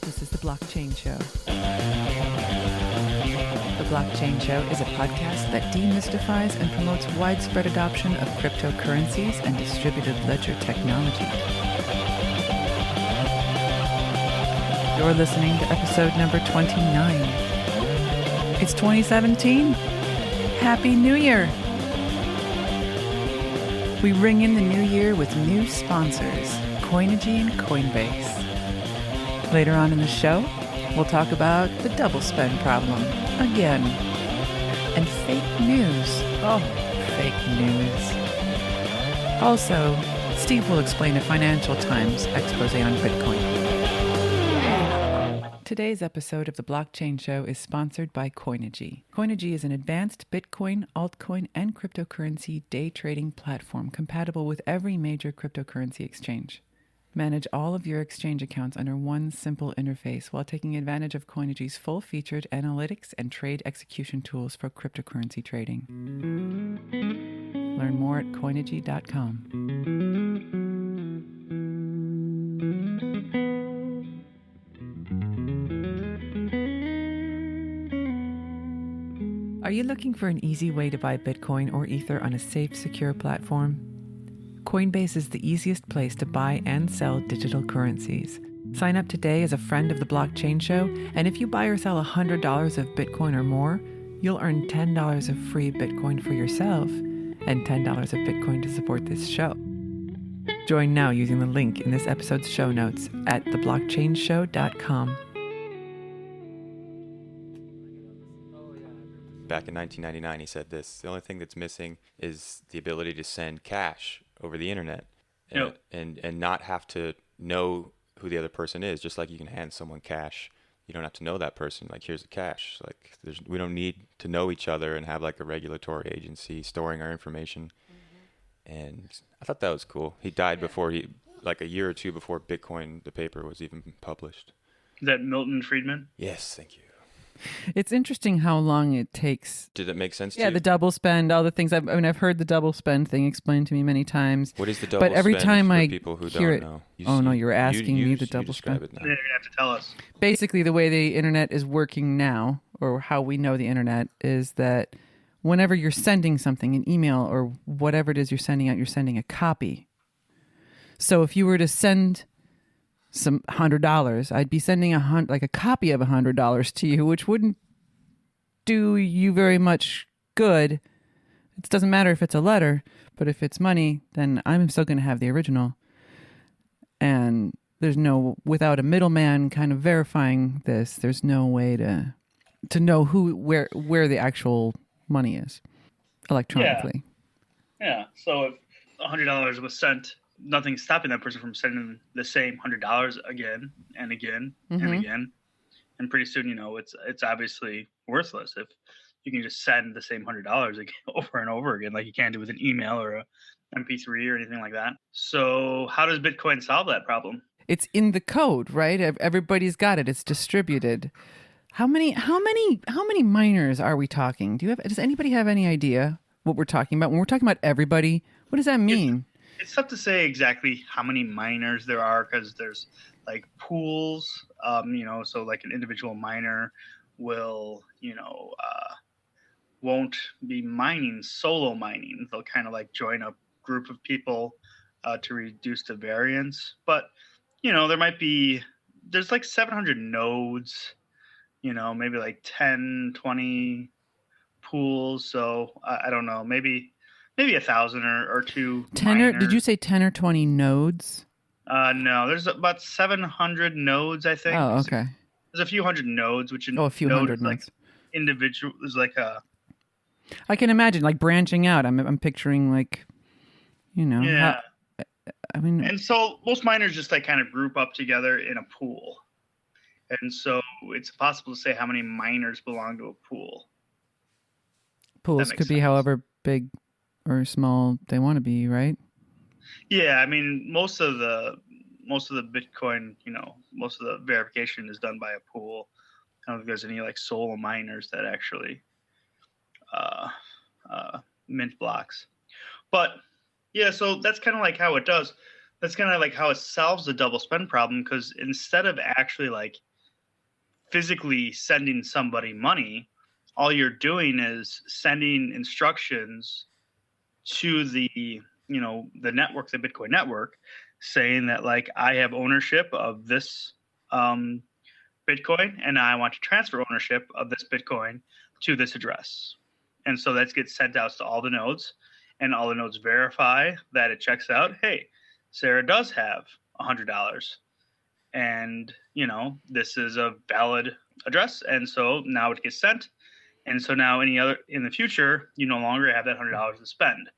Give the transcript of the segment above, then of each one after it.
This is The Blockchain Show. The Blockchain Show is a podcast that demystifies and promotes widespread adoption of cryptocurrencies and distributed ledger technology. You're listening to episode number 29. It's 2017. Happy New Year! We ring in the new year with new sponsors, Coinigy and Coinbase. Later on in the show, we'll talk about the double spend problem again. And fake news. Oh, fake news. Also, Steve will explain a Financial Times expose on Bitcoin. Today's episode of The Blockchain Show is sponsored by Coinigy. Coinigy is an advanced Bitcoin, altcoin, and cryptocurrency day trading platform compatible with every major cryptocurrency exchange. Manage all of your exchange accounts under one simple interface while taking advantage of Coinigy's full-featured analytics and trade execution tools for cryptocurrency trading. Learn more at Coinigy.com. Are you looking for an easy way to buy Bitcoin or Ether on a safe, secure platform? Coinbase is the easiest place to buy and sell digital currencies. Sign up today as a friend of the Blockchain Show, and if you buy or sell $100 of Bitcoin or more, you'll earn $10 of free Bitcoin for yourself and $10 of Bitcoin to support this show. Join now using the link in this episode's show notes at theblockchainshow.com. Back in 1999, he said this: the only thing that's missing is the ability to send cash over the internet and not have to know who the other person is. Just like you can hand someone cash, you don't have to know that person. Like, here's the cash. Like, we don't need to know each other and have like a regulatory agency storing our information. Mm-hmm. And I thought that was cool. He died before like a year or two before Bitcoin, the paper, was even published. Is that Milton Friedman? Yes, thank you. It's interesting how long it takes. Did that make sense to you? Yeah, you? the double spend, all the things. I've heard the double spend thing explained to me many times. What is the double spend? But every time I people who hear don't it, know? You were asking me the double spend. You're going to have to tell us. Basically, the way the internet is working now, or how we know the internet, is that whenever you're sending something, an email or whatever it is you're sending out, you're sending a copy. So if you were to send some $100, I'd be sending a copy of $100 to you, which wouldn't do you very much good. It doesn't matter if it's a letter, but if it's money, then I'm still going to have the original. And there's without a middleman kind of verifying this, there's no way to know where the actual money is electronically. Yeah. So if $100 was sent, nothing's stopping that person from sending the same $100 again and again and again. And pretty soon, it's obviously worthless if you can just send the same $100 again, over and over again, like you can do with an email or a MP3 or anything like that. So how does Bitcoin solve that problem? It's in the code, right? Everybody's got it. It's distributed. How many miners are we talking? Does anybody have any idea what we're talking about? When we're talking about everybody, what does that mean? It's tough to say exactly how many miners there are, because there's like pools, so like an individual miner will, won't be mining, solo mining. They'll kind of like join a group of people to reduce the variance. But, there's like 700 nodes, maybe like 10, 20 pools. So I don't know, maybe 1,000 or two. Did you say 10 or 20 nodes? No, there's about 700 nodes, I think. Oh, okay. There's a few hundred nodes, which a few hundred like nodes. Individual is like a. I can imagine like branching out. I'm picturing like, Yeah. And so most miners just like kind of group up together in a pool, and so it's possible to say how many miners belong to a pool. Pools could be however big or small they want to be, right? Yeah, I mean, most of the Bitcoin, most of the verification is done by a pool. I don't think there's any like solo miners that actually mint blocks. But yeah, so that's kind of like how it does. That's kind of like how it solves the double spend problem, because instead of actually like physically sending somebody money. All you're doing is sending instructions to the network, the Bitcoin network, saying that like I have ownership of this Bitcoin, and I want to transfer ownership of this Bitcoin to this address. And so that gets sent out to all the nodes, and all the nodes verify that it checks out. Hey, Sarah does have $100, and this is a valid address, and so now it gets sent. And so now in the future, you no longer have that $100 to spend.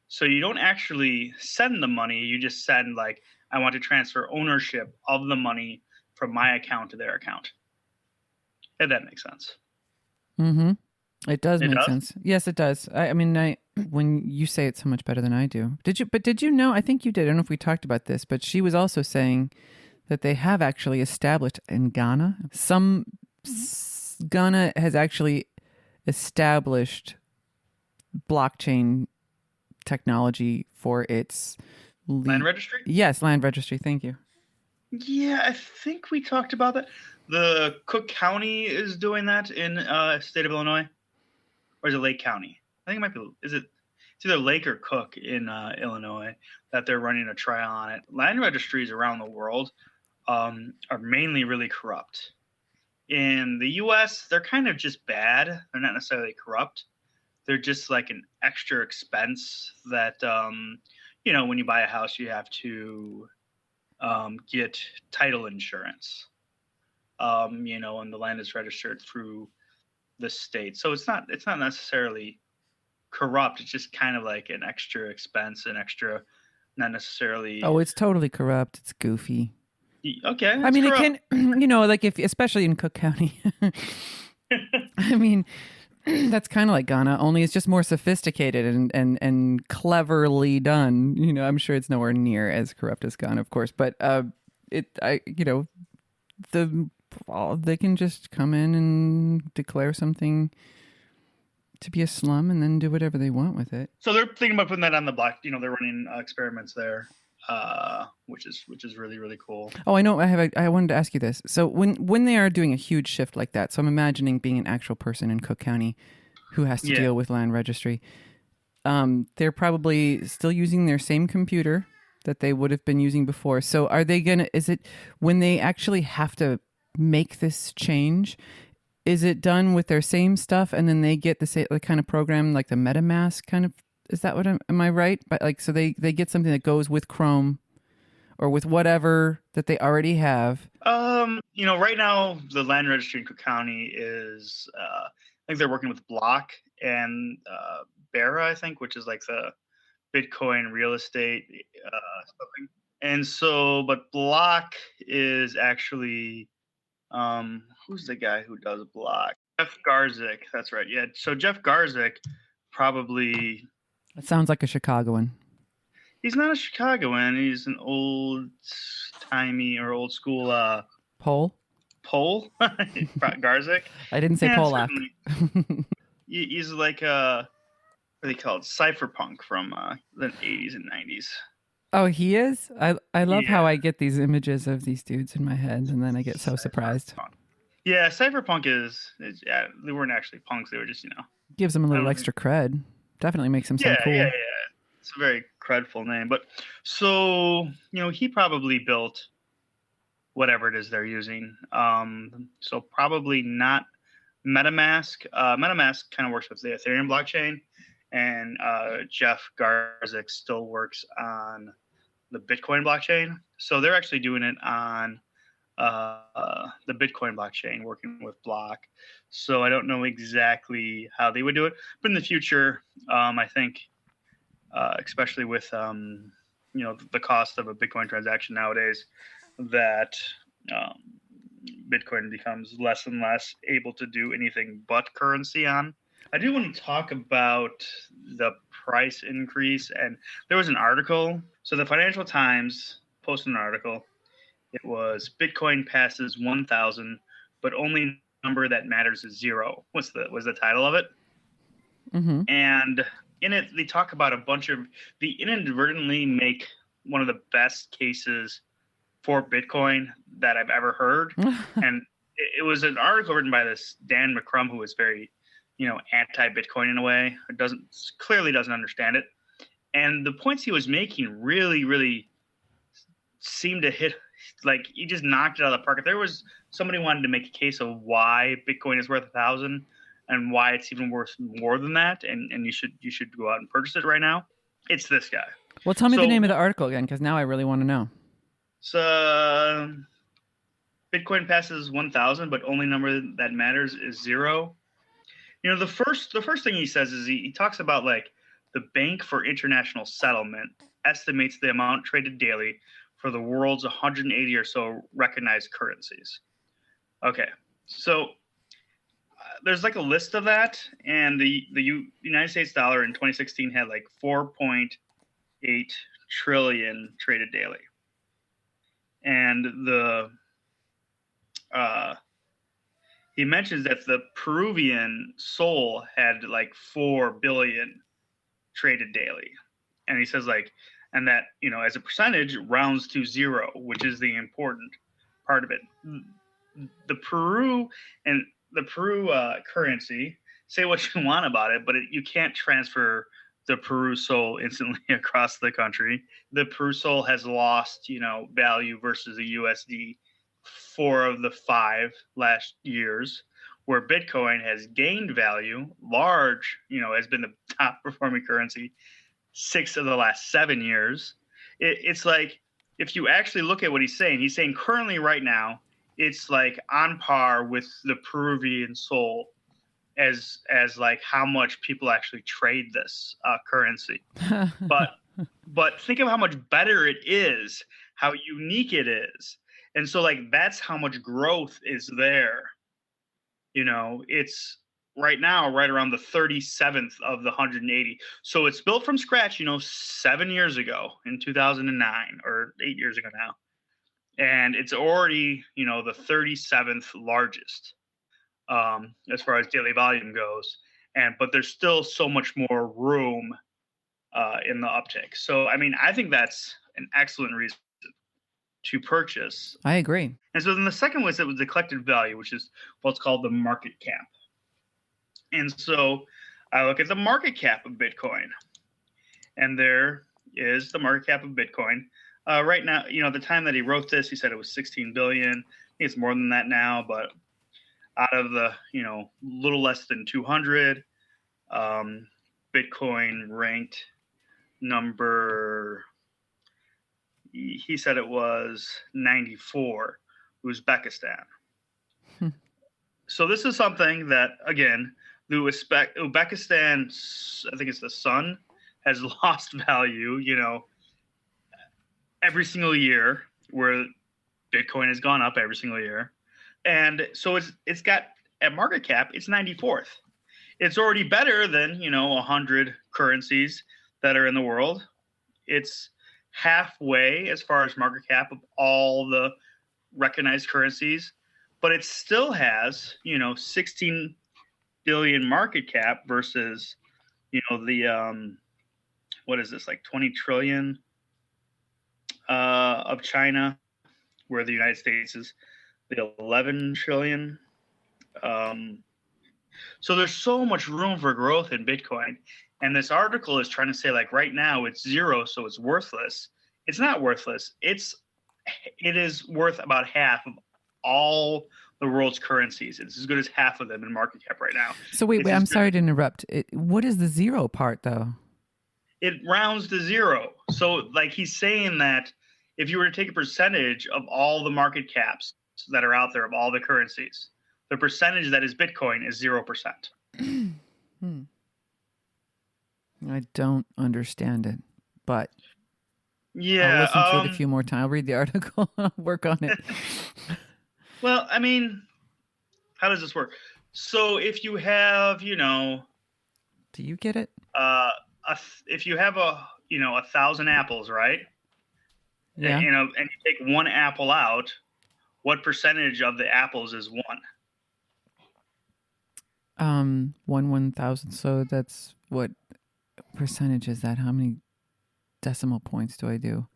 So you don't actually send the money. You just send like, I want to transfer ownership of the money from my account to their account. If that makes sense. Mm-hmm. It does make sense. Yes, it does. I mean, when you say it so much better than I do. Did you know, I think you did. I don't know if we talked about this, but she was also saying that they have actually established in Ghana. Ghana has actually established blockchain technology for its land registry? Yes, land registry. Thank you. Yeah, I think we talked about that. The Cook County is doing that in state of Illinois, or is it Lake County? I think it might be. It's either Lake or Cook in Illinois that they're running a trial on it. Land registries around the world are mainly really corrupt. In the U.S., they're kind of just bad. They're not necessarily corrupt. They're just like an extra expense that when you buy a house, you have to get title insurance. And the land is registered through the state, so it's not necessarily corrupt. It's just kind of like an extra expense, not necessarily. Oh, it's totally corrupt. It's goofy. Okay, I mean, corrupt. It can, like if especially in Cook County. I mean, that's kind of like Ghana, only it's just more sophisticated and cleverly done. I'm sure it's nowhere near as corrupt as Ghana, of course, but they can just come in and declare something to be a slum and then do whatever they want with it. So they're thinking about putting that on the block. They're running experiments there, which is really, really cool. Oh, I know. I wanted to ask you this. So when they are doing a huge shift like that, so I'm imagining being an actual person in Cook County who has to deal with land registry. They're probably still using their same computer that they would have been using before. So are they is it when they actually have to make this change, is it done with their same stuff and then they get the same kind of program like the MetaMask kind of? Is that am I right? But like, so they get something that goes with Chrome or with whatever that they already have. Right now the land registry in Cook County is, I think they're working with Block and Barra, I think, which is like the Bitcoin real estate something. And so, but Block is actually, who's the guy who does Block? Jeff Garzik. That's right. Yeah. So Jeff Garzik probably. That sounds like a Chicagoan. He's not a Chicagoan. He's an old-timey or old-school Pole? Garzik? I didn't say Polak. He's like what are they called? Cypherpunk from the 80s and 90s. Oh, he is? I love how I get these images of these dudes in my head, and then I get so surprised. Yeah, Cypherpunk is they weren't actually punks. They were just, Gives them a little extra cred. Definitely makes them sound cool. Yeah. It's a very credful name. But so, he probably built whatever it is they're using. So probably not MetaMask. MetaMask kind of works with the Ethereum blockchain. And Jeff Garzik still works on the Bitcoin blockchain. So they're actually doing it on the Bitcoin blockchain, working with Block. So I don't know exactly how they would do it. But in the future, I think, especially with, the cost of a Bitcoin transaction nowadays, that Bitcoin becomes less and less able to do anything but currency on. I do want to talk about the price increase. And there was an article. So the Financial Times posted an article. It was Bitcoin passes 1,000, but only number that matters is 0. Was the title of it? Mm-hmm. And in it, they talk about they inadvertently make one of the best cases for Bitcoin that I've ever heard. And it was an article written by this Dan McCrum, who was very, anti-Bitcoin in a way. Clearly doesn't understand it. And the points he was making really, really seemed to hit, like he just knocked it out of the park. If there was somebody wanted to make a case of why Bitcoin is worth 1,000 and why it's even worth more than that, and you should go out and purchase it right now, it's this guy. Well, tell me the name of the article again, because now I really want to know. So Bitcoin passes 1,000, but only number that matters is 0. The first thing he says is he talks about like the Bank for International Settlement estimates the amount traded daily for the world's 180 or so recognized currencies. Okay, so there's like a list of that, and the United States dollar in 2016 had like 4.8 trillion traded daily, and he mentions that the Peruvian sol had like 4 billion traded daily, and he says like, and that as a percentage rounds to 0, which is the important part of it. The Peru currency, say what you want about it, but you can't transfer the Peru sol instantly across the country. The Peru sol has lost value versus the USD 4 of the 5 last years, where Bitcoin has gained value, has been the top performing currency 6 of the last 7 years. It's like, if you actually look at what he's saying currently right now, it's like on par with the Peruvian sol as like how much people actually trade this currency. But think of how much better it is, how unique it is. And so like that's how much growth is there. It's right now right around the 37th of the 180. So it's built from scratch, 7 years ago in 2009, or 8 years ago now. And it's already, the 37th largest as far as daily volume goes. But there's still so much more room in the uptick. So, I mean, I think that's an excellent reason to purchase. I agree. And so then the second was the collected value, which is what's called the market cap. And so I look at the market cap of Bitcoin, and there is the market cap of Bitcoin. Right now, the time that he wrote this, he said it was 16 billion. I think it's more than that now, but out of the, little less than 200, Bitcoin ranked number, he said it was 94, Uzbekistan. So this is something that, again, Uzbekistan, I think it's the sun, has lost value, every single year, where Bitcoin has gone up every single year. And so it's got, at market cap, it's 94th. It's already better than, 100 currencies that are in the world. It's halfway as far as market cap of all the recognized currencies, but it still has, 16 billion market cap versus, the, what is this, like 20 trillion of China, where the United States is the 11 trillion. So there's so much room for growth in Bitcoin. And this article is trying to say, like, right now it's 0, so it's worthless. It's not worthless. It is worth about half of all the world's currencies. It's as good as half of them in market cap right now. So wait, I'm sorry to interrupt. What is the 0 part, though? It rounds to 0. So, like, he's saying that if you were to take a percentage of all the market caps that are out there of all the currencies, the percentage that is Bitcoin is 0%. I don't understand it, but yeah, I'll listen to it a few more times. I'll read the article. I'll work on it. Well, I mean, how does this work? So if you have, do you get it? If you have 1,000 apples, right? Yeah. And you take one apple out, what percentage of the apples is 1? 1/1000. So that's what percentage is that? How many decimal points do I do?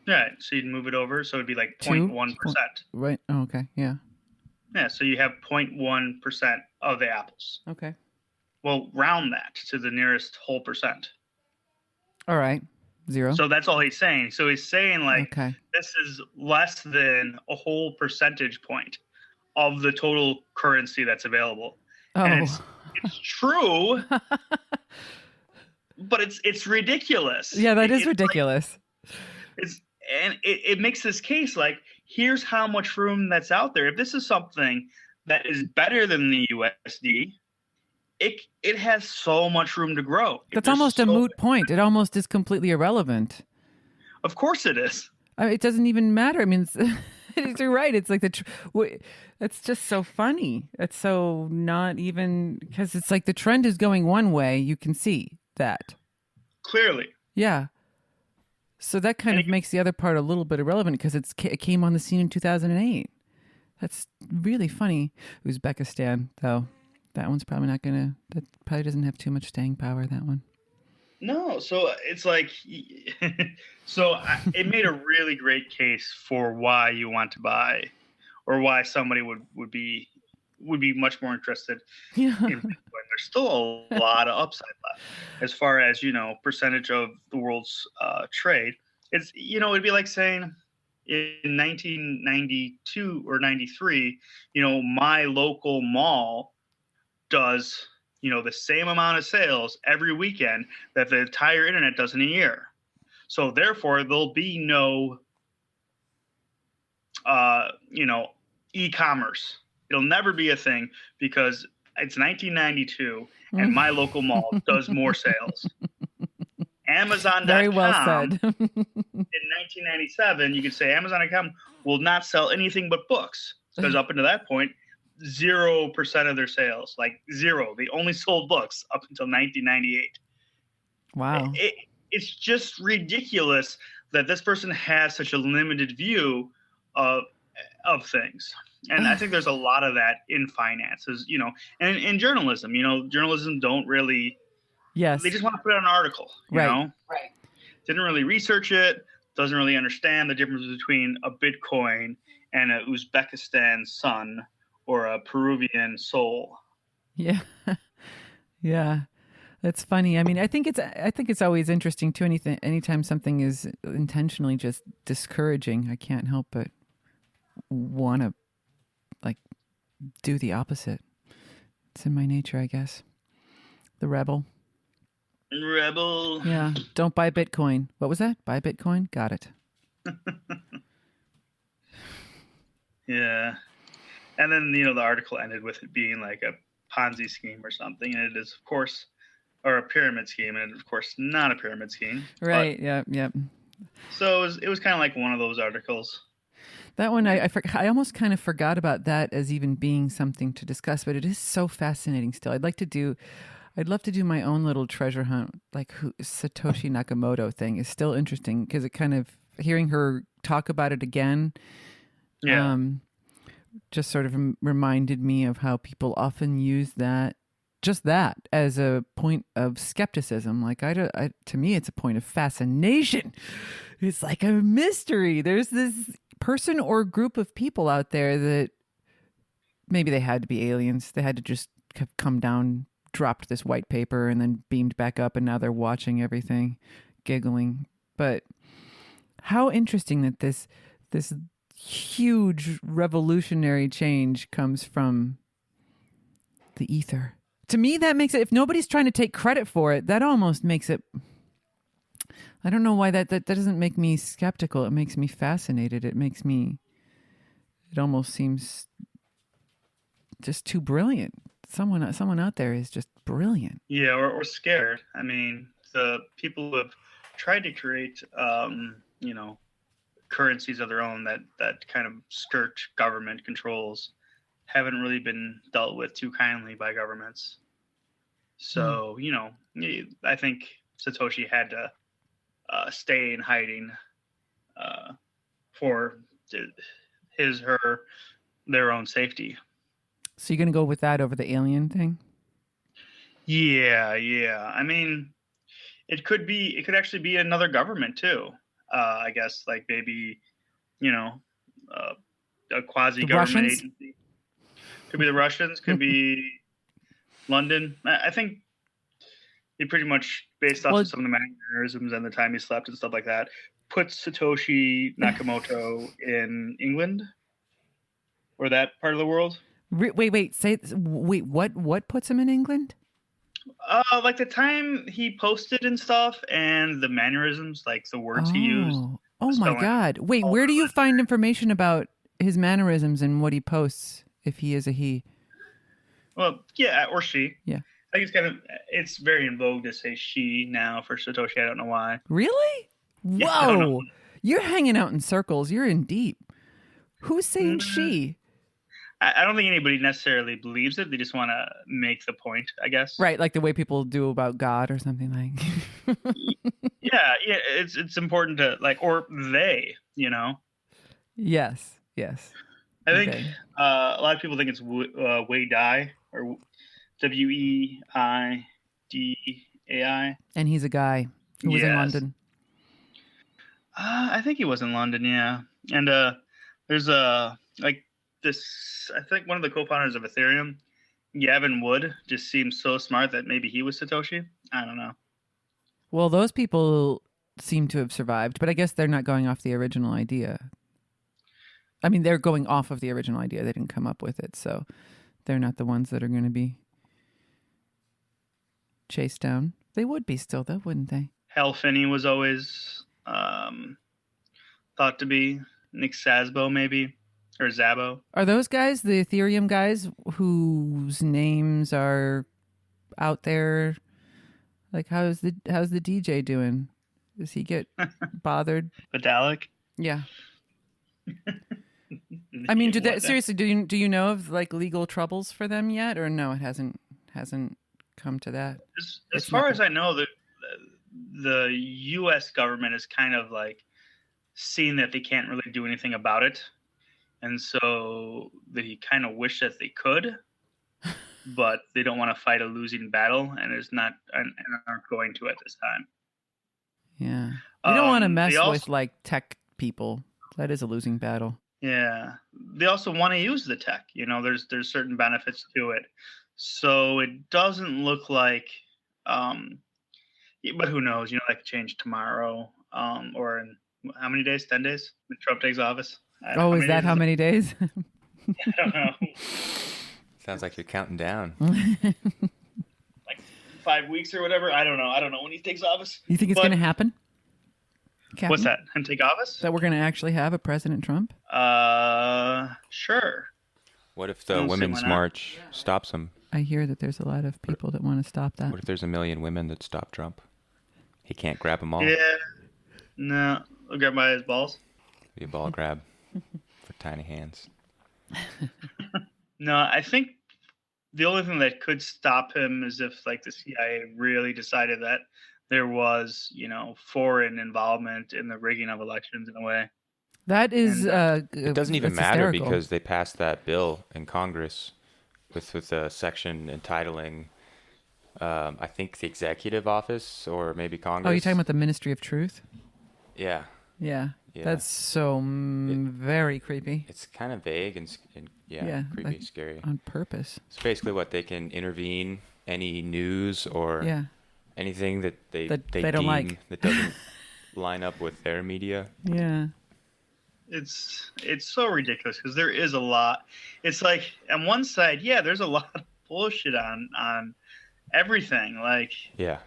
Right. So you'd move it over. So it'd be like 0.1%. Right. Oh, okay. Yeah. Yeah, so you have 0.1% of the apples. Okay. Well, round that to the nearest whole percent. All right. 0. So that's all he's saying. So he's saying like Okay. this is less than a whole percentage point of the total currency that's available. And Oh. it's true, but it's ridiculous. Yeah, that is It's ridiculous. like, it makes this case like here's how much room that's out there. If this is something that is better than the USD, it has so much room to grow. That's almost a moot point. It almost is completely irrelevant. Of course it is. It doesn't even matter. I mean, you're right. It's like it's just so funny. It's so not even because it's like the trend is going one way. You can see that. Clearly. Yeah. So that kind of makes the other part a little bit irrelevant because it came on the scene in 2008. That's really funny. Uzbekistan, though. That one's probably not going to, that probably doesn't have too much staying power, that one. No, so it's like, it made a really great case for why you want to buy, or why somebody would be much more interested in Bitcoin. There's still a lot of upside left as far as percentage of the world's trade. It's it'd be like saying in 1992 or 93, my local mall does the same amount of sales every weekend that the entire internet does in a year. So therefore there'll be no e-commerce. It'll never be a thing because it's 1992 and my local mall does more sales. Amazon.com. Very well said. In 1997, you could say Amazon.com will not sell anything but books because up until that point, 0% of their sales, like 0. They only sold books up until 1998. Wow. It's just ridiculous that this person has such a limited view of things. And I think there's a lot of that in finances, and in journalism. Journalism don't really. Yes. They just want to put out an article, you know? Right. Didn't really research it, doesn't really understand the difference between a Bitcoin and a Uzbekistan sun or a Peruvian soul. Yeah. Yeah. That's funny. I mean, I think it's always interesting too. Anytime something is intentionally just discouraging, I can't help but want to do the opposite. It's in my nature, I guess. The rebel. Yeah. Don't buy Bitcoin. What was that? Buy Bitcoin? Got it. Yeah. And then, the article ended with it being like a Ponzi scheme or something. And it is, of course, or a pyramid scheme. And of course, not a pyramid scheme. Right. Yeah. Yep. So it was kind of like one of those articles. That one, I almost kind of forgot about that as even being something to discuss, but it is so fascinating still. I'd love to do my own little treasure hunt, like Satoshi Nakamoto thing is still interesting because it kind of, hearing her talk about it again, just sort of reminded me of how people often use that as a point of skepticism. Like to me, it's a point of fascination. It's like a mystery. There's this person or group of people out there that maybe they had to be aliens. They had to just have come down, dropped this white paper, and then beamed back up, and now they're watching everything, giggling. But how interesting that this huge revolutionary change comes from the ether. To me, that makes it, if nobody's trying to take credit for it, that almost makes it, I don't know why that doesn't make me skeptical. It makes me fascinated. It almost seems just too brilliant. Someone out there is just brilliant. Yeah, or scared. I mean, the people who have tried to create, currencies of their own that kind of skirt government controls haven't really been dealt with too kindly by governments. So, I think Satoshi had to stay in hiding for their own safety. So you're going to go with that over the alien thing? Yeah. I mean, it could actually be another government too. I guess like maybe, a quasi-government agency. Could be the Russians. Could be London. I think he pretty much, based off of some of the mannerisms and the time he slept and stuff like that, puts Satoshi Nakamoto in England or that part of the world. Wait. What puts him in England? Like the time he posted and stuff, and the mannerisms, like the words he used. Oh my God! Wait, where do you find information about his mannerisms and what he posts? If he is a he. Well, yeah, or she. Yeah. I think it's very in vogue to say she now for Satoshi. I don't know why. Really? Yeah, whoa! You're hanging out in circles. You're in deep. Who's saying she? I don't think anybody necessarily believes it. They just want to make the point, I guess. Right, like the way people do about God or something like. yeah, it's important to like, or they, Yes. I think a lot of people think it's Wei Dai or Weidai, and he's a guy who was in London. I think he was in London, yeah. And there's like this. I think one of the co-founders of Ethereum, Gavin Wood, just seems so smart that maybe he was Satoshi. I don't know. Well, those people seem to have survived, but I guess they're not going off the original idea. I mean, they're going off of the original idea. They didn't come up with it, so they're not the ones that are going to be chased down. They would be still, though, wouldn't they? Hal Finney was always thought to be Nick Szabo, maybe, or Szabo. Are those guys the Ethereum guys whose names are out there? Like, how's the DJ doing? Does he get bothered? Vitalik? Yeah. I mean, seriously? Do you know of like legal troubles for them yet, or no? It hasn't come to that. As far as I know, the U.S. government is kind of like seeing that they can't really do anything about it, and so they kind of wish that they could, but they don't want to fight a losing battle, and aren't going to at this time. Yeah, you don't want to mess with like tech people. That is a losing battle. Yeah, they also want to use the tech. There's certain benefits to it, so it doesn't look like. But who knows? That could change tomorrow, or in how many days? 10 days when Trump takes office. Is that how many days? I don't know. Sounds like you're counting down. Like 5 weeks or whatever. I don't know when he takes office. You think it's going to happen? Captain? What's that? Him take office? That we're going to actually have a President Trump? Sure. What if the Women's March stops him? I hear that there's a lot of people that want to stop that. What if there's 1 million women that stop Trump? He can't grab them all. Yeah. No. I'll grab by his balls. Be a ball grab for tiny hands. No, I think the only thing that could stop him is if like the CIA really decided that there was, foreign involvement in the rigging of elections in a way. That is, it doesn't even matter hysterical. because they passed that bill in Congress with a section entitling, I think the executive office or maybe Congress. Oh, you're talking about the Ministry of Truth? Yeah. Yeah. That's so very creepy. It's kind of vague and creepy, like, scary. On purpose. It's basically what they can intervene any news or anything that they don't deem like that doesn't line up with their media. Yeah. It's so ridiculous because there is a lot. It's like on one side, there's a lot of bullshit on everything,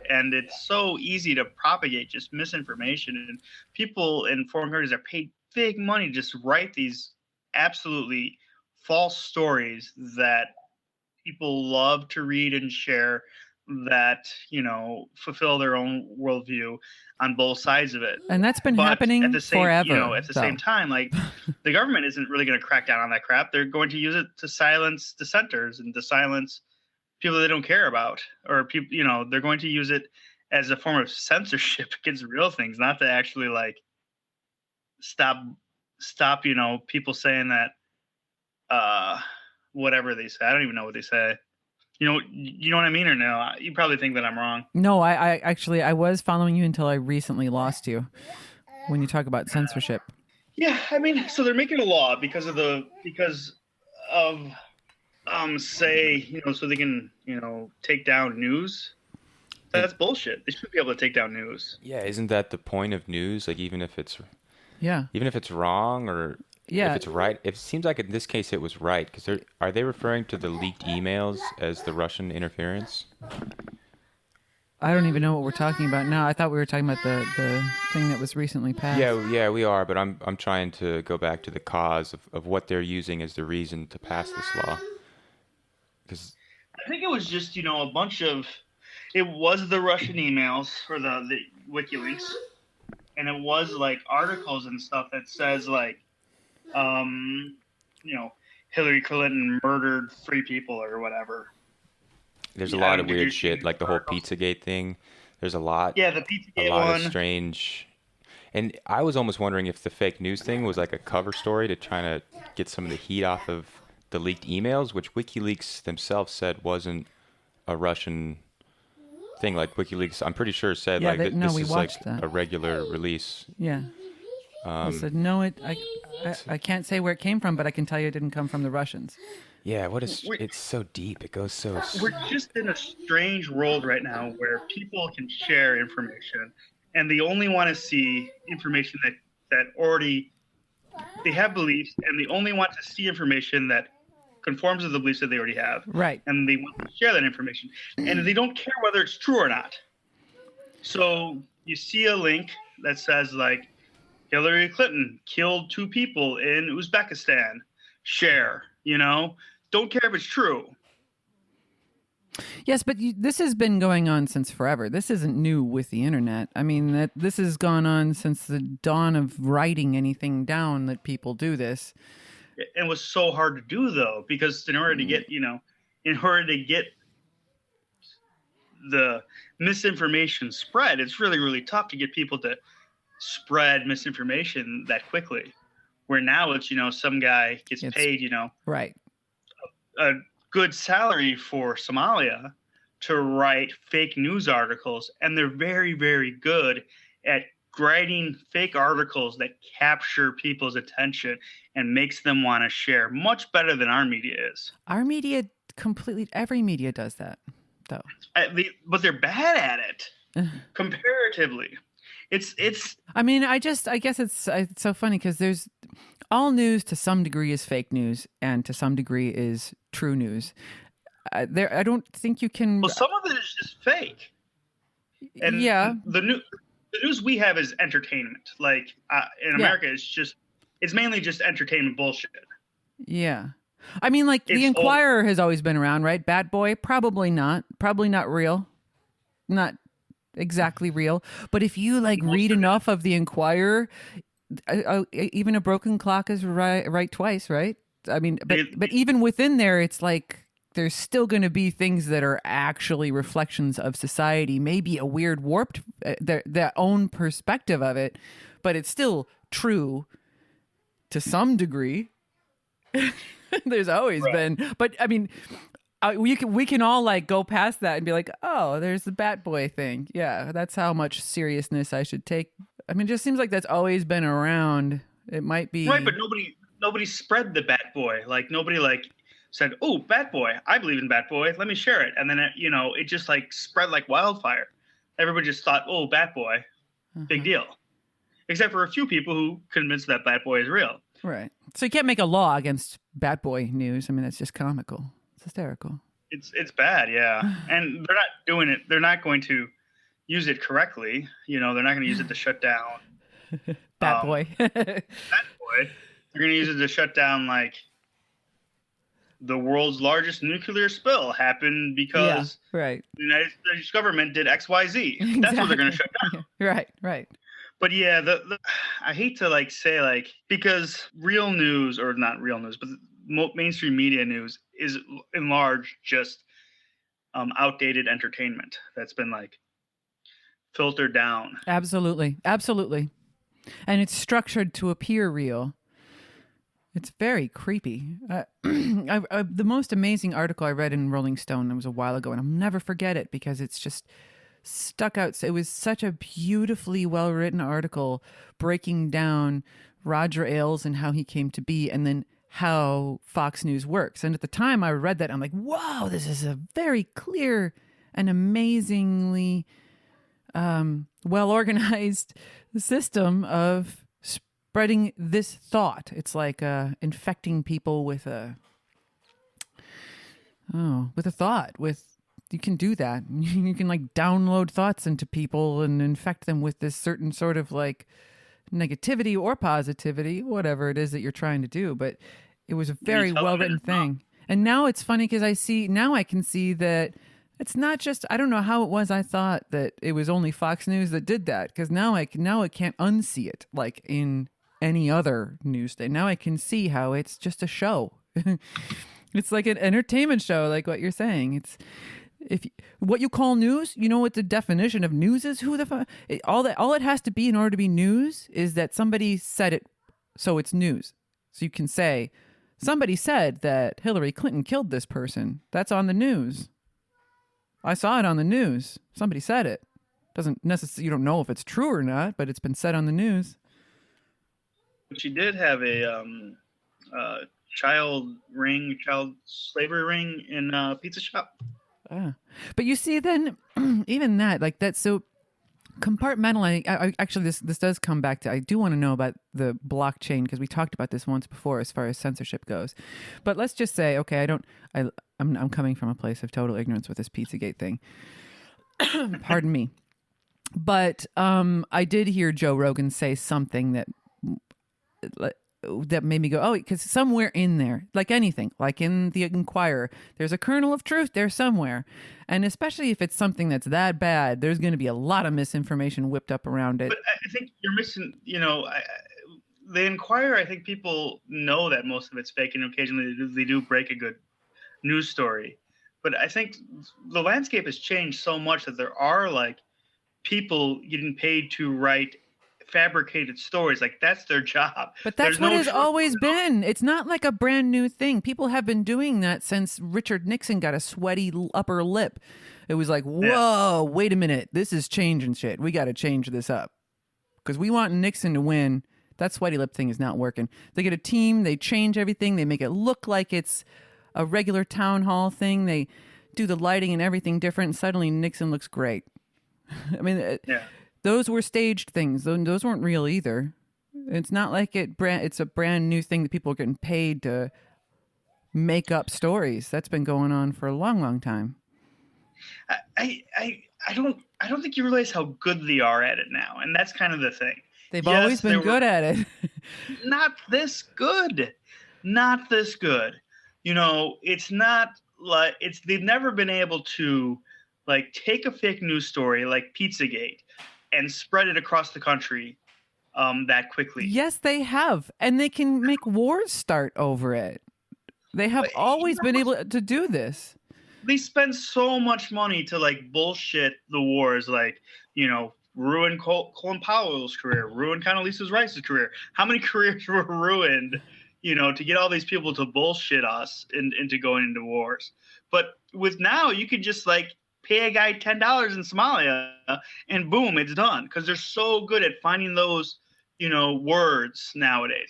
and it's so easy to propagate just misinformation, and people in foreign countries are paid big money to just write these absolutely false stories that people love to read and share, that fulfill their own worldview on both sides of it. And that's been happening at the same, forever. At the same time, like the government isn't really going to crack down on that crap. They're going to use it to silence dissenters and to silence people they don't care about, or people, they're going to use it as a form of censorship against real things, not to actually like stop, people saying that, whatever they say. I don't even know what they say. You know what I mean, or no? You probably think that I'm wrong. No, I actually was following you until I recently lost you when you talk about censorship. Yeah, I mean, so they're making a law because of say, so they can, take down news. That's bullshit. They should be able to take down news. Yeah, isn't that the point of news? Like even if it's Yeah. wrong or Yeah. if it's right, it seems like in this case it was right because are they referring to the leaked emails as the Russian interference? I don't even know what we're talking about now. I thought we were talking about the thing that was recently passed. Yeah, we are, but I'm trying to go back to the cause of what they're using as the reason to pass this law. Because I think it was just, a bunch of, it was the Russian emails or the WikiLeaks, and it was like articles and stuff that says like, Hillary Clinton murdered 3 people or whatever. there's a lot of weird shit, like the whole Pizzagate thing. There's a lot. Yeah, the Pizzagate a lot one. of strange. And I was almost wondering if the fake news thing was like a cover story to try to get some of the heat off of the leaked emails, which WikiLeaks themselves said wasn't a Russian thing. Like WikiLeaks, I'm pretty sure said this is like a regular release. Yeah. I said no. I can't say where it came from, but I can tell you it didn't come from the Russians. Yeah, it's so deep. It goes so. We're just in a strange world right now where people can share information, and they only want to see information that already they have beliefs, and they only want to see information that conforms with the beliefs that they already have. Right. And they want to share that information, and they don't care whether it's true or not. So you see a link that says like Hillary Clinton killed 2 people in Uzbekistan. Share. Don't care if it's true. Yes, but this has been going on since forever. This isn't new with the internet. I mean, this has gone on since the dawn of writing anything down that people do this. It was so hard to do, though, because in order to get the misinformation spread, it's really, really tough to get people to spread misinformation that quickly. Where now it's, some guy gets paid, right, a good salary for Somalia to write fake news articles, and they're very, very good at writing fake articles that capture people's attention and makes them want to share, much better than our media is. Our media every media does that, though. But they're bad at it comparatively. It's. I mean, I guess it's so funny because there's all news to some degree is fake news, and to some degree is true news. I don't think you can. Well, some of it is just fake. And yeah, the news we have is entertainment. Like in America, it's mainly just entertainment bullshit. Yeah, I mean, like the Inquirer has always been around, right? Bat Boy, probably not real, not exactly real. But if you read enough of the Inquirer, even a broken clock is right twice, right? I mean, but even within there, it's like there's still going to be things that are actually reflections of society, maybe a weird warped their own perspective of it, but it's still true to some degree. There's always been, but I mean, we can all go past that and be like, oh, there's the Bat Boy thing. Yeah, that's how much seriousness I should take. I mean, it just seems like that's always been around. It might be right, but nobody spread the Bat Boy. Nobody said, "Oh, Bat Boy, I believe in Bat Boy. Let me share it." And then it just spread like wildfire. Everybody just thought, "Oh, Bat Boy, big deal," except for a few people who convinced that Bat Boy is real. Right. So you can't make a law against Bat Boy news. I mean, that's just comical. It's hysterical. It's bad, yeah. And they're not doing it. They're not going to use it correctly. They're not going to use it to shut down Bat Boy. Bat Boy. They're going to use it to shut down the world's largest nuclear spill happened because the United States government did XYZ. Exactly. That's what they're going to shut down. Right. But yeah, I hate to say because real news, or not real news, but mainstream media news is in large just outdated entertainment that's been filtered down. Absolutely. And it's structured to appear real. It's very creepy. The most amazing article I read in Rolling Stone, it was a while ago, and I'll never forget it because it's just stuck out. It was such a beautifully well-written article breaking down Roger Ailes and how he came to be, and then how Fox News works. And at the time I read that, I'm like, wow, this is a very clear and amazingly well-organized system of spreading this thought. It's like infecting people with a thought. You can do that. You can like download thoughts into people and infect them with this certain sort of like negativity or positivity, whatever it is that you're trying to do. But it was a very well-written thing. And now it's funny because I can see that it's not just, I don't know how it was. I thought that it was only Fox News that did that, because now I can't unsee it like in any other news day. Now I can see how it's just a show. It's like an entertainment show, like what you're saying. It's what you call news. You know what the definition of news is? All it has to be in order to be news is that somebody said it, so it's news. So you can say somebody said that Hillary Clinton killed this person. That's on the news. I saw it on the news. Somebody said it. Doesn't necessarily, you don't know if it's true or not, but it's been said on the news. But she did have a child slavery ring in a pizza shop. But you see, then even that, like that, so compartmentalizing. Actually, this does come back to. I do want to know about the blockchain, because we talked about this once before as far as censorship goes. But let's just say, okay, I'm coming from a place of total ignorance with this Pizzagate thing. Pardon me. But I did hear Joe Rogan say something that made me go, oh, because somewhere in there, like anything, like in the Inquirer, there's a kernel of truth there somewhere. And especially if it's something that's that bad, there's going to be a lot of misinformation whipped up around it. But I think you're missing, the Inquirer, I think people know that most of it's fake, and occasionally they do break a good news story. But I think the landscape has changed so much that there are like people getting paid to write fabricated stories. Like that's their job. But that's what has always been. It's not like a brand new thing. People have been doing that since Richard Nixon got a sweaty upper lip. It was like, whoa, wait a minute. This is changing shit. We got to change this up because we want Nixon to win. That sweaty lip thing is not working. They get a team. They change everything. They make it look like it's a regular town hall thing. They do the lighting and everything different. And suddenly Nixon looks great. I mean, those were staged things. Those weren't real either. It's not like it's a brand new thing that people are getting paid to make up stories. That's been going on for a long, long time. I don't think you realize how good they are at it now, and that's kind of the thing. They've always been good at it. Not this good. Not this good. It's not like they've never been able to like take a fake news story like Pizzagate and spread it across the country that quickly. Yes, they have. And they can make wars start over it. They have always been able to do this. They spend so much money to like bullshit the wars, like, ruin Colin Powell's career, ruin Condoleezza Rice's career. How many careers were ruined, to get all these people to bullshit us into going into wars? But with now, you could just like pay a guy $10 in Somalia and boom, it's done. Because they're so good at finding those, words nowadays.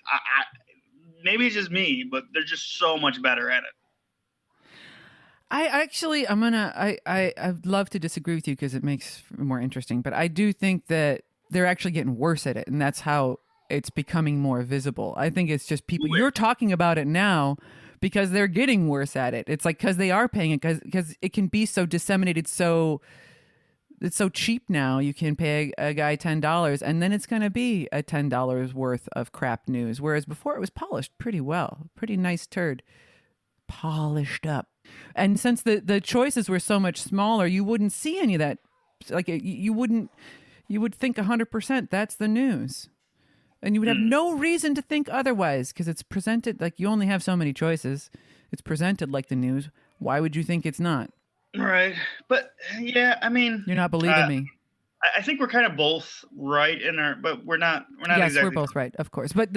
Maybe it's just me, but they're just so much better at it. I'd love to disagree with you because it makes it more interesting, but I do think that they're actually getting worse at it, and that's how it's becoming more visible. I think it's just people, you're talking about it now because they're getting worse at it. It's like, because they are paying it, because it can be so disseminated, it's so cheap now. You can pay a guy $10 and then it's going to be a $10 worth of crap news. Whereas before it was polished pretty well, pretty nice turd, polished up. And since the choices were so much smaller, you wouldn't see any of that. Like you would think 100% that's the news. And you would have no reason to think otherwise because it's presented like you only have so many choices. It's presented like the news. Why would you think it's not? Right. But yeah, I mean, you're not believing me. I think we're kind of both right in our, but we're not. Yes, exactly. we're both right, of course. But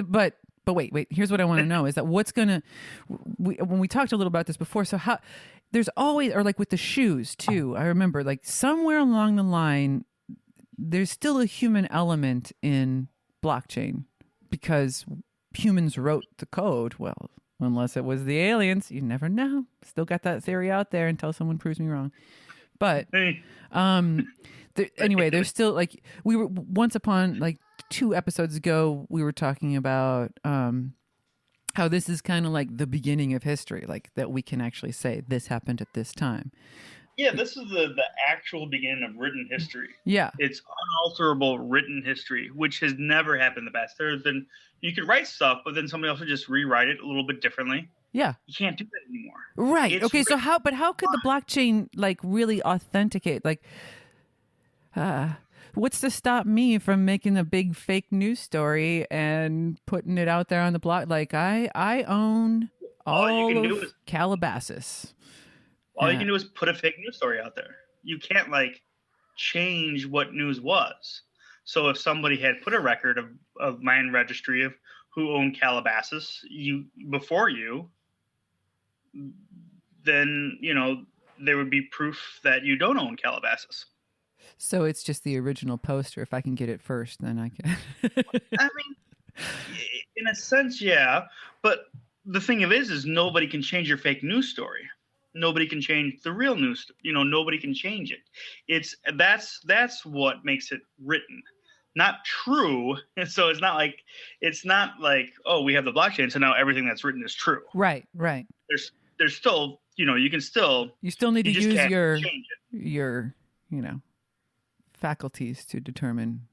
wait. Here's what I want to know: is that when we talked a little about this before? So how there's always, or like with the shoes too. I remember like somewhere along the line, there's still a human element in blockchain because humans wrote the code. Well, unless it was the aliens. You never know. Still got that theory out there until someone proves me wrong. But anyway, there's still like we were once upon like 2 episodes ago. We were talking about how this is kind of like the beginning of history, like that we can actually say this happened at this time. Yeah, this is the actual beginning of written history. Yeah. It's unalterable written history, which has never happened in the past. There's been, you could write stuff, but then somebody else would just rewrite it a little bit differently. Yeah. You can't do that anymore. Right. It's okay, so how could the blockchain like really authenticate? Like, what's to stop me from making a big fake news story and putting it out there on the block? Like, I own all of Calabasas. All you can do is put a fake news story out there. You can't like change what news was. So if somebody had put a record of land registry of who owned Calabasas before you, then there would be proof that you don't own Calabasas. So it's just the original poster. If I can get it first, then I can. I mean, in a sense, yeah. But the thing of it is nobody can change your fake news story. Nobody can change the real news. Nobody can change it. That's what makes it written, not true. And so it's not like, oh, we have the blockchain, so now everything that's written is true. Right. There's still, you still need to use your faculties to determine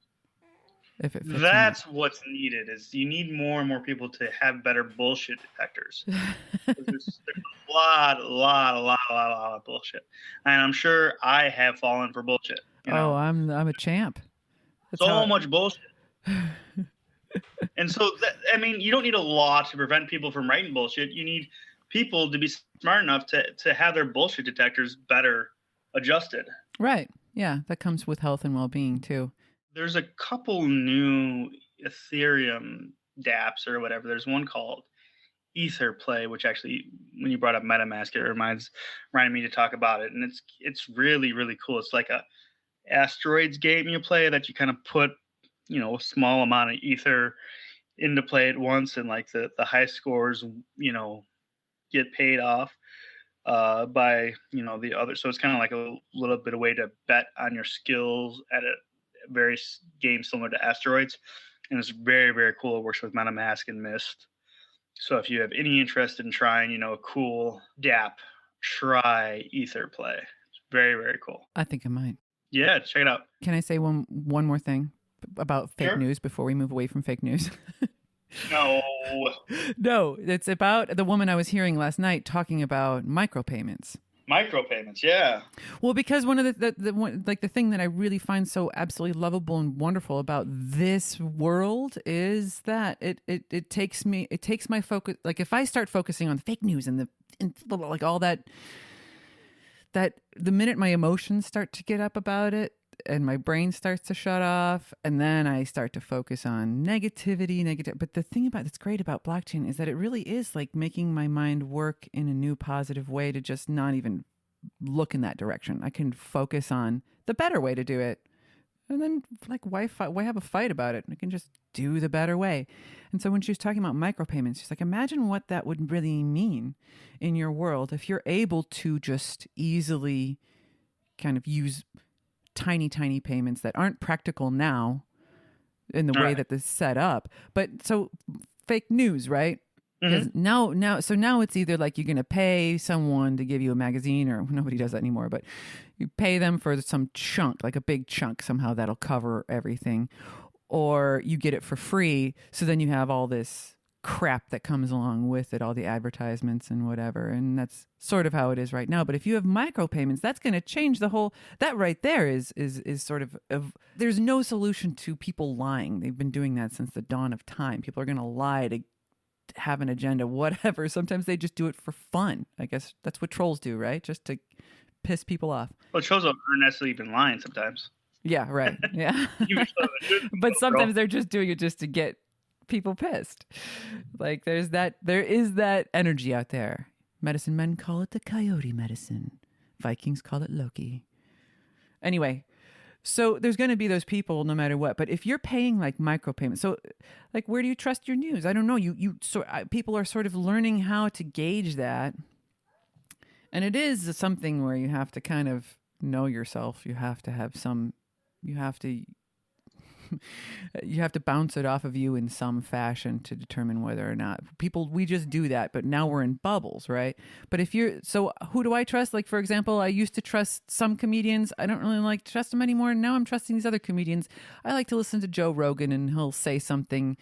if it fits. That's what's needed. Is you need more and more people to have better bullshit detectors. There's a lot of bullshit, and I'm sure I have fallen for bullshit. Oh, I'm a champ. That's much bullshit. And so you don't need a law to prevent people from writing bullshit. You need people to be smart enough to have their bullshit detectors better adjusted. Right. Yeah, that comes with health and well-being too. There's a couple new Ethereum dApps or whatever. There's one called Ether Play, which actually, when you brought up MetaMask, it reminded me to talk about it. And it's really, really cool. It's like a asteroids game you play that you kind of put, a small amount of ether into play at once, and like the high scores, get paid off by the other. So it's kind of like a little bit of way to bet on your skills at a various games similar to asteroids, and it's very, very cool. It works with MetaMask and Mist. So if you have any interest in trying a cool dApp, try Ether Play. It's very, very cool. I think I might. Yeah, check it out. Can I say one more thing about fake news before we move away from fake news? No, it's about the woman I was hearing last night talking about micropayments. Micropayments, yeah. Well, because one of the thing that I really find so absolutely lovable and wonderful about this world is that it takes my focus. Like if I start focusing on the fake news and like all that the minute my emotions start to get up about it and my brain starts to shut off, and then I start to focus on negativity. But the thing that's great about blockchain is that it really is like making my mind work in a new positive way to just not even look in that direction. I can focus on the better way to do it. And then like, why have a fight about it? I can just do the better way. And so when she was talking about micropayments, she's like, imagine what that would really mean in your world if you're able to just easily kind of use tiny payments that aren't practical now in the way that this is set up. But so fake news, right? Because now it's either like you're going to pay someone to give you a magazine, or nobody does that anymore, but you pay them for some chunk, like a big chunk somehow that'll cover everything, or you get it for free. So then you have all this crap that comes along with it, all the advertisements and whatever. And that's sort of how it is right now. But if you have micropayments, that's going to change the whole, that right there is sort of, there's no solution to people lying. They've been doing that since the dawn of time. People are going to lie to have an agenda, whatever. Sometimes they just do it for fun. I guess that's what trolls do, right? Just to piss people off. Well, trolls aren't necessarily even lying sometimes. Yeah, right. Yeah. But sometimes they're just doing it just to get people pissed. Like there is that energy out there. Medicine men call it the coyote medicine. Vikings call it Loki. Anyway, So there's going to be those people no matter what. But if you're paying like micropayments, so like where do you trust your news? I don't know. People are sort of learning how to gauge that, and it is something where you have to kind of know yourself. You have to have some. You have to. You have to bounce it off of you in some fashion to determine whether or not we just do that, but now we're in bubbles, right? But so who do I trust? Like, for example, I used to trust some comedians. I don't really like to trust them anymore. Now I'm trusting these other comedians. I like to listen to Joe Rogan, and he'll say something.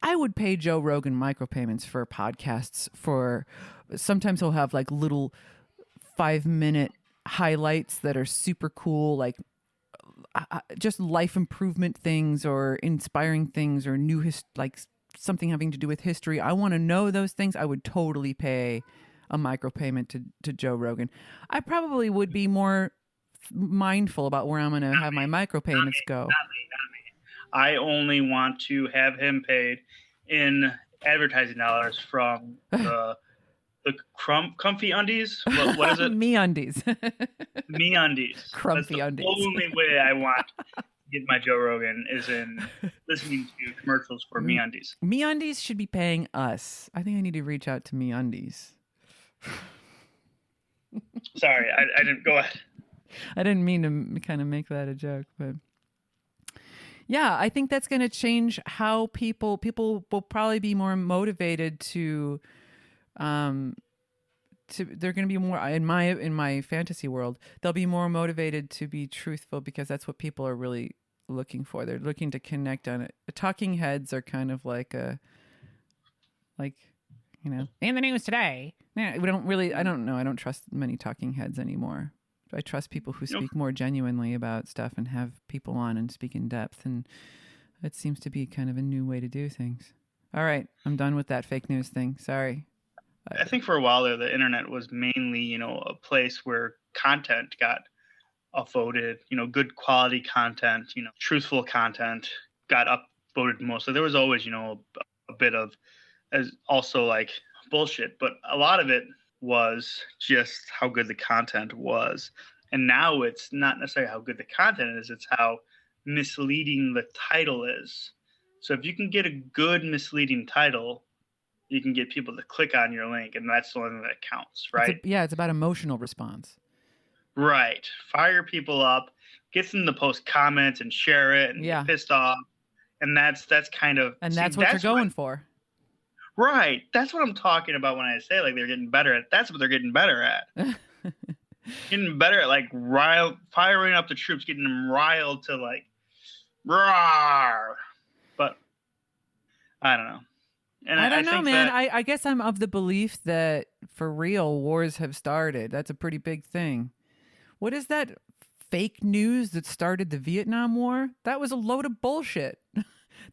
I would pay Joe Rogan micropayments for podcasts. Sometimes he'll have like little 5-minute highlights that are super cool, like just life improvement things or inspiring things or like something having to do with history. I want to know those things. I would totally pay a micropayment to Joe Rogan. I probably would be more mindful about where I'm going to have my micropayments go. Not me. I only want to have him paid in advertising dollars from the comfy undies. What is it? Me undies. Me undies. Crumpy undies. The only way I want to get my Joe Rogan is in listening to commercials for Me undies. Me undies should be paying us. I think I need to reach out to Me undies. Sorry, I didn't go ahead. I didn't mean to kind of make that a joke, but yeah, I think that's going to change how people will probably be more motivated to they're going to be more in my fantasy world. They'll be more motivated to be truthful because that's what people are really looking for. They're looking to connect on it. The talking heads are kind of like in the news today. Yeah, I don't know. I don't trust many talking heads anymore. I trust people who speak more genuinely about stuff and have people on and speak in depth. And it seems to be kind of a new way to do things. All right. I'm done with that fake news thing. Sorry. I think for a while there, the internet was mainly, a place where content got upvoted, good quality content, truthful content got upvoted mostly. There was always, a bit of as also like bullshit, but a lot of it was just how good the content was. And now it's not necessarily how good the content is, it's how misleading the title is. So if you can get a good misleading title, you can get people to click on your link, and that's the one that counts, right? It's about emotional response. Right. Fire people up, get them to post comments and share it and get pissed off. And that's kind of... And that's what you're going for. Right. That's what I'm talking about when I say like they're getting better at. That's what they're getting better at. Getting better at like firing up the troops, getting them riled to like roar. But I don't know. And I don't know, man. I guess I'm of the belief that for real wars have started. That's a pretty big thing. What is that fake news that started the Vietnam War? That was a load of bullshit.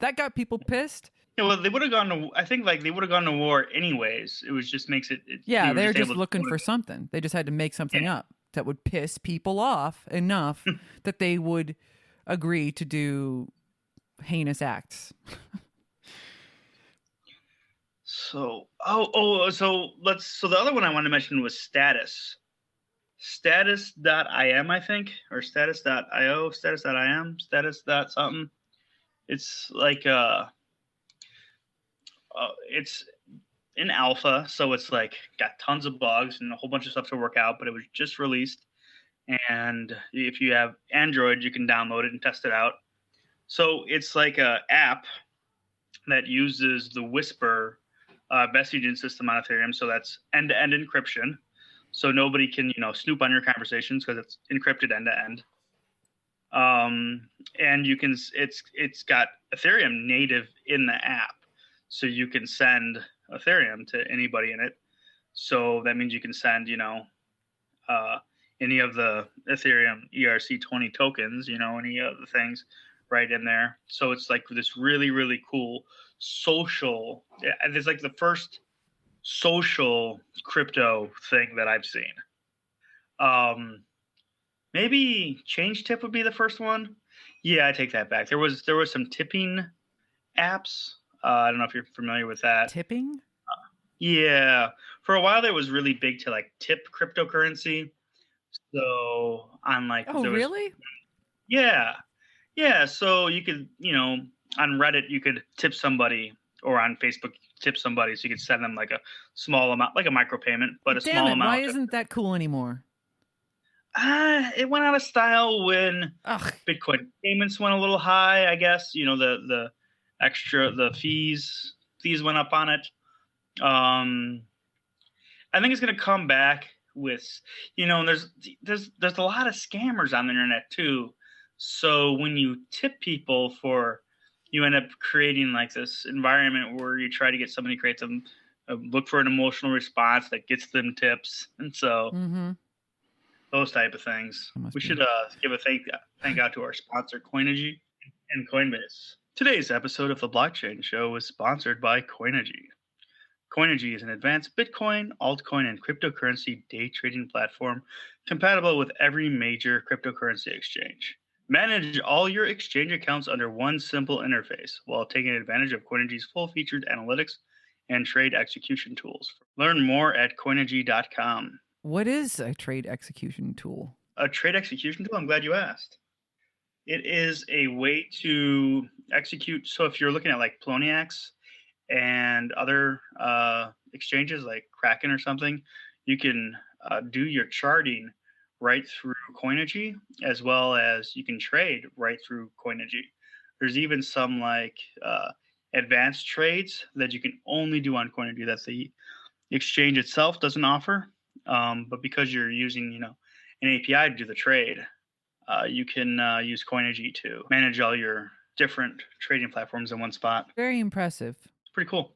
That got people pissed. Yeah, well, they would have gone to. I think like they would have gone to war anyways. It was just makes it. Yeah, they were just looking for something. They just had to make something up that would piss people off enough that they would agree to do heinous acts. So the other one I wanted to mention was Status. Status.im, I think, or status.io, status.im, status. Something. It's like it's in alpha, so it's like got tons of bugs and a whole bunch of stuff to work out, but it was just released. And if you have Android, you can download it and test it out. So it's like a app that uses the Whisper messaging system on Ethereum. So that's end-to-end encryption. So nobody can, snoop on your conversations because it's encrypted end-to-end. And you can, it's got Ethereum native in the app. So you can send Ethereum to anybody in it. So that means you can send, any of the Ethereum ERC20 tokens, any of the things right in there. So it's like this really, really cool social. It's like the first social crypto thing that I've seen. Maybe Change Tip would be the first one. Yeah, I take that back. There was some tipping apps. I don't know if you're familiar with that. Tipping? Yeah. For a while, there was really big to like tip cryptocurrency. So on like... Oh, really? Yeah. Yeah. So you could, on Reddit, you could tip somebody, or on Facebook, tip somebody. So you could send them like a small amount, like a micropayment, but a Damn small it! Why amount. isn't that cool anymore? It went out of style when Ugh. Bitcoin payments went a little high, I guess. The extra, the fees went up on it. I think it's going to come back with, there's a lot of scammers on the internet too. So when you tip people you end up creating like this environment where you try to get somebody to create some, look for an emotional response that gets them tips. And so those type of things. We should give a thank out to our sponsor, Coinigy and Coinbase. Today's episode of the Blockchain Show is sponsored by Coinigy. Coinigy is an advanced Bitcoin, altcoin, and cryptocurrency day trading platform compatible with every major cryptocurrency exchange. Manage all your exchange accounts under one simple interface while taking advantage of Coinigy's full-featured analytics and trade execution tools. Learn more at Coinigy.com. What is a trade execution tool? A trade execution tool? I'm glad you asked. It is a way to execute. So if you're looking at like Poloniex and other exchanges like Kraken or something, you can do your charting right through Coinigy, as well as you can trade right through Coinigy. There's even some like advanced trades that you can only do on Coinigy that the exchange itself doesn't offer. But because you're using, an API to do the trade, you can use Coinigy to manage all your different trading platforms in one spot. Very impressive. Pretty cool.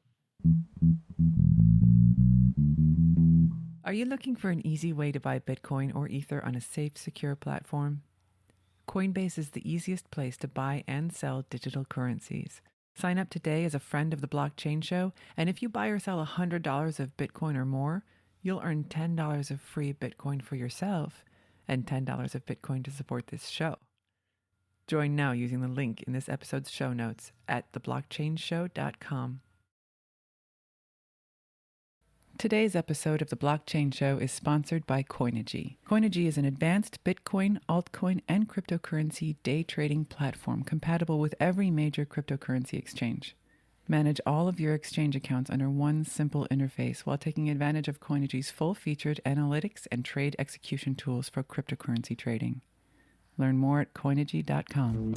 Are you looking for an easy way to buy Bitcoin or Ether on a safe, secure platform? Coinbase is the easiest place to buy and sell digital currencies. Sign up today as a friend of the Blockchain Show, and if you buy or sell $100 of Bitcoin or more, you'll earn $10 of free Bitcoin for yourself and $10 of Bitcoin to support this show. Join now using the link in this episode's show notes at theblockchainshow.com. Today's episode of The Blockchain Show is sponsored by Coinigy. Coinigy is an advanced Bitcoin, altcoin, and cryptocurrency day trading platform compatible with every major cryptocurrency exchange. Manage all of your exchange accounts under one simple interface while taking advantage of Coinigy's full-featured analytics and trade execution tools for cryptocurrency trading. Learn more at Coinigy.com.